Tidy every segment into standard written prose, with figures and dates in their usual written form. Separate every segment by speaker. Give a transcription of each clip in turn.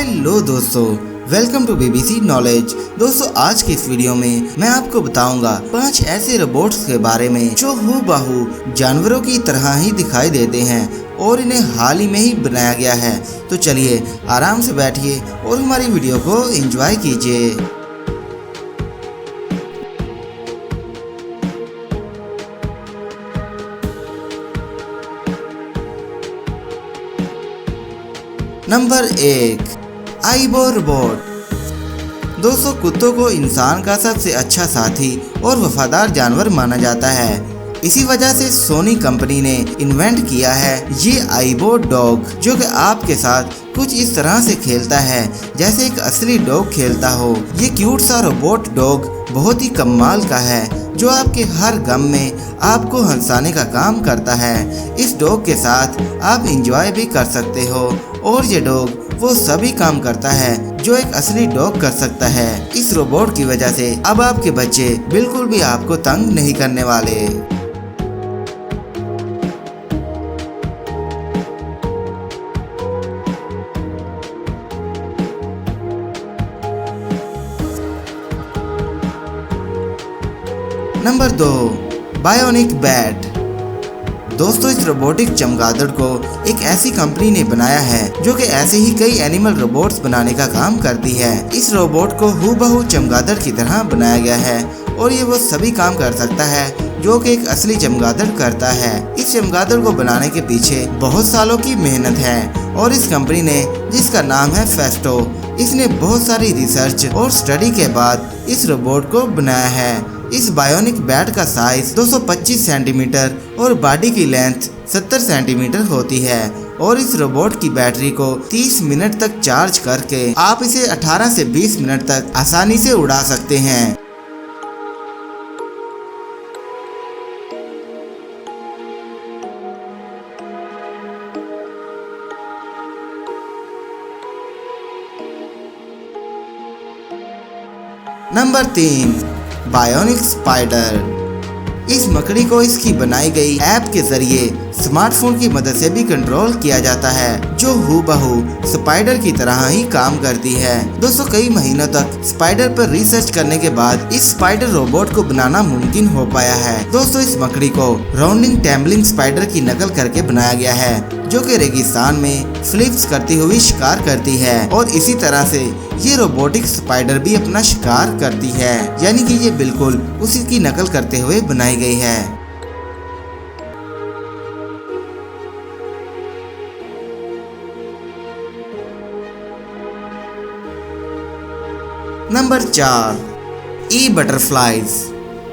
Speaker 1: Hello दोस्तों, welcome to BBC knowledge. दोस्तों आज की इस वीडियो में मैं आपको बताऊंगा 5 ऐसे रोबोट्स के बारे में जो हूबहू जानवरों की तरह ही दिखाई देते हैं और इन्हें हाल ही में ही बनाया गया है। तो चलिए आराम से बैठिए और हमारी वीडियो को एंजॉय कीजिए। नंबर 1, आइबो रोबोट। दोस्तों कुत्तों को इंसान का सबसे अच्छा साथी और वफादार जानवर माना जाता है। इसी वजह से सोनी कंपनी ने इन्वेंट किया है ये आइबो डॉग, जो कि आपके साथ कुछ इस तरह से खेलता है जैसे एक असली डॉग खेलता हो। ये क्यूट सा रोबोट डॉग बहुत ही कमाल का है जो आपके हर गम में आपको हंसाने का काम करता है। इस डॉग के साथ आप इंजॉय भी कर सकते हो और ये डॉग वो सभी काम करता है जो एक असली डॉग कर सकता है। इस रोबोट की वजह से अब आपके बच्चे बिल्कुल भी आपको तंग नहीं करने वाले। Number 2, bionic bat. दोस्तों इस रोबोटिक चमगादड़ को एक ऐसी कंपनी ने बनाया है जो कि ऐसे ही कई एनिमल रोबोट्स बनाने का काम करती है। इस रोबोट को हूबहू चमगादड़ की तरह बनाया गया है और ये वो सभी काम कर सकता है जो कि एक असली चमगादड़ करता है। इस चमगादड़ को बनाने के पीछे बहुत सालों की मेहनत है और इस कंपनी ने, जिसका नाम है फेस्टो, इसने बहुत सारी रिसर्च और स्टडी के बाद इस रोबोट को बनाया है। इस बायोनिक बैट का साइज 225 सेंटीमीटर और बॉडी की लेंथ 70 सेंटीमीटर होती है और इस रोबोट की बैटरी को 30 मिनट तक चार्ज करके आप इसे 18 से 20 मिनट तक आसानी से उड़ा सकते हैं। Number 3, bionic spider. इस मकड़ी को इसकी बनाई गई ऐप के जरिए स्मार्टफोन की मदद से भी कंट्रोल किया जाता है जो हूबहू स्पाइडर की तरह ही काम करती है। दोस्तों कई महीनों तक स्पाइडर पर रिसर्च करने के बाद इस स्पाइडर रोबोट को बनाना मुमकिन हो पाया है। दोस्तों इस मकड़ी को राउंडिंग टैम्बलिंग स्पाइडर की नकल करके बनाया गया है जो कि रेगिस्तान में फ्लिप्स करती हुई शिकार करती है और इसी तरह से ये रोबोटिक स्पाइडर भी अपना शिकार करती है, यानी कि ये बिल्कुल उसी की नकल करते हुए बनाई गई है। नंबर 4, ई बटरफ्लाईज।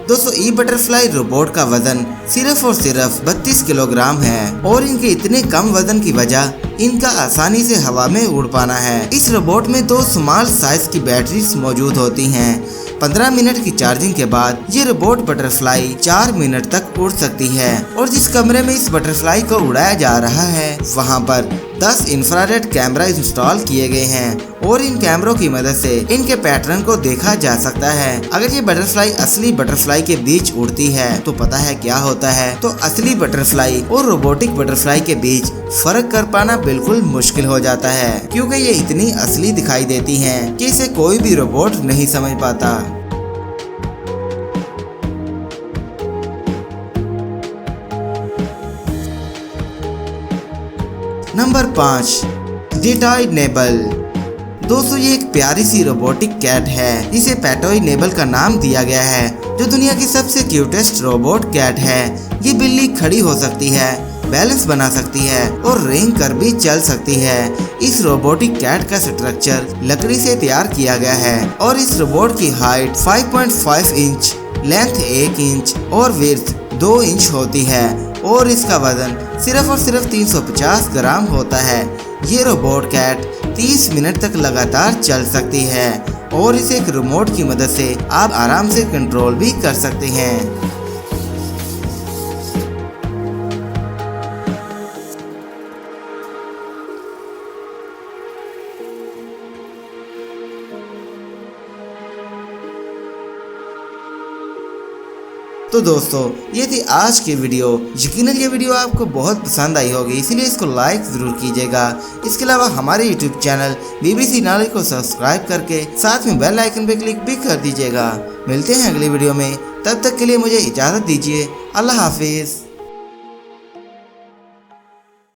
Speaker 1: दोस्तों ई बटरफ्लाई रोबोट का वजन सिर्फ और सिर्फ 32 किलोग्राम है और इनके इतने कम वजन की वजह इनका आसानी से हवा में उड़ पाना है। इस रोबोट में 2 स्मॉल साइज की बैटरीज मौजूद होती हैं। 15 मिनट की चार्जिंग के बाद ये रोबोट बटरफ्लाई 4 मिनट तक उड़ सकती है और जिस कमरे में इस बटरफ्लाई को उड़ाया जा रहा है वहाँ पर 10 इंफ्रारेड कैमरा इंस्टॉल किए गए हैं और इन कैमरों की मदद से इनके पैटर्न को देखा जा सकता है। अगर ये बटरफ्लाई असली बटरफ्लाई के बीच उड़ती है तो पता है क्या होता है, तो असली बटरफ्लाई और रोबोटिक बटरफ्लाई के बीच फर्क कर पाना बिल्कुल मुश्किल हो जाता है क्योंकि ये इतनी असली दिखाई देती हैं कि इसे कोई भी रोबोट नहीं समझ पाता। नंबर 5, डिटॉय नेबल। दोस्तों ये एक प्यारी सी रोबोटिक कैट है जिसे पैटॉय नेबल का नाम दिया गया है जो दुनिया की सबसे क्यूटेस्ट रोबोट कैट है। ये बिल्ली खड़ी हो सकती है, बैलेंस बना सकती है और रेंग कर भी चल सकती है। इस रोबोटिक कैट का स्ट्रक्चर लकड़ी से तैयार किया गया है और इस रोबोट की हाइट 5.5 इंच, लेंथ 1 इंच और विड्थ 2 इंच होती है और इसका वजन सिर्फ और सिर्फ 350 ग्राम होता है। ये रोबोट कैट 30 मिनट तक लगातार चल सकती है और इसे एक रिमोट की मदद से आप आराम से कंट्रोल भी कर सकते हैं। तो दोस्तों ये थी आज की वीडियो। यकीनन ये वीडियो आपको बहुत पसंद आई होगी, इसलिए इसको लाइक जरूर कीजिएगा। इसके अलावा हमारे यूट्यूब चैनल BBC नॉलेज को सब्सक्राइब करके साथ में बेल आइकन पे क्लिक भी कर दीजिएगा। मिलते हैं अगली वीडियो में, तब तक के लिए मुझे इजाज़त दीजिए। अल्लाह हाफिज़।